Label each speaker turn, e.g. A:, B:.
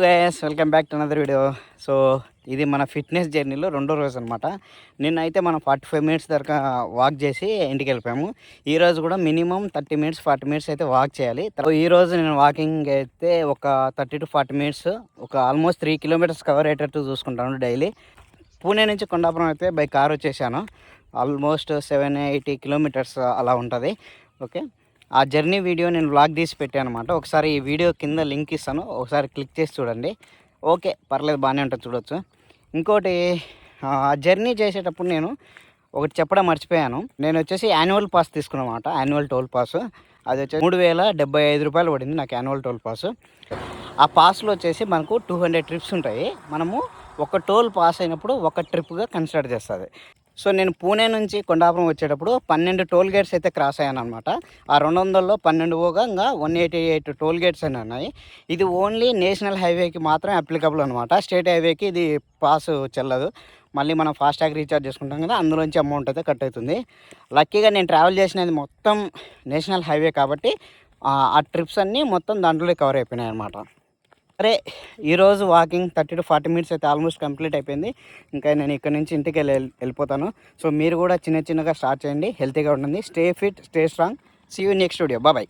A: Guys welcome back to another video. So ఇది మన fitness జర్నీలో రెండో రోజు అనమాట. నిన్నైతే మనం 45 మినిట్స్ దాకా వాక్ చేసి ఇంటికి వెళ్ళిపోయాము. ఈరోజు కూడా మినిమం 30 మినిట్స్ 40 మినిట్స్ అయితే వాక్ చేయాలి. ఈరోజు నేను వాకింగ్ అయితే ఒక 30 to 40 మినిట్స్, ఒక ఆల్మోస్ట్ 3 కిలోమీటర్స్ కవర్ అయ్యేటట్టు చూసుకుంటాను డైలీ. పూణే నుంచి కొండాపురం అయితే బై కార్ వచ్చేసాను. ఆల్మోస్ట్ 780 కిలోమీటర్స్ అలా ఉంటుంది. ఓకే, ఆ జర్నీ వీడియో నేను వ్లాగ్ తీసి పెట్టాను అనమాట. ఒకసారి ఈ వీడియో కింద లింక్ ఇస్తాను, ఒకసారి క్లిక్ చేసి చూడండి. ఓకే, పర్లేదు, బాగానే ఉంటుంది, చూడొచ్చు. ఇంకోటి, ఆ జర్నీ చేసేటప్పుడు నేను ఒకటి చెప్పడం మర్చిపోయాను. నేను వచ్చేసి యాన్యువల్ పాస్ తీసుకున్నమాట, యాన్యువల్ టోల్ పాస్. అది వచ్చేసి 3075 రూపాయలు పడింది నాకు యాన్యువల్ టోల్ పాస్. ఆ పాస్లో వచ్చేసి మనకు 200 ట్రిప్స్ ఉంటాయి. మనము ఒక టోల్ పాస్ అయినప్పుడు ఒక ట్రిప్గా కన్సిడర్ చేస్తుంది. సో నేను పూణే నుంచి కొండాపురం వచ్చేటప్పుడు 12 టోల్ గేట్స్ అయితే క్రాస్ అయ్యాను అనమాట. ఆ 200లో 12 పోగా ఇంకా 188 టోల్ గేట్స్ అని ఉన్నాయి. ఇది ఓన్లీ నేషనల్ హైవేకి మాత్రమే అప్లికబుల్ అనమాట. స్టేట్ హైవేకి ఇది పాస్ చెల్లదు. మళ్ళీ మనం ఫాస్టాగ్ రీఛార్జ్ చేసుకుంటాం కదా, అందులోంచి అమౌంట్ అయితే కట్ అవుతుంది. లక్కీగా నేను ట్రావెల్ చేసినది మొత్తం నేషనల్ హైవే కాబట్టి ఆ ట్రిప్స్ అన్నీ మొత్తం దాంట్లో కవర్ అయిపోయినాయి అనమాట. సరే, ఈరోజు వాకింగ్ 30 to 40 మినిట్స్ అయితే ఆల్మోస్ట్ కంప్లీట్ అయిపోయింది. ఇంకా నేను ఇక్కడ నుంచి ఇంటికి వెళ్ళిపోతాను. సో మీరు కూడా చిన్నగా స్టార్ట్ చేయండి, హెల్తీగా ఉండండి, stay fit, stay strong. See you next video. Bye.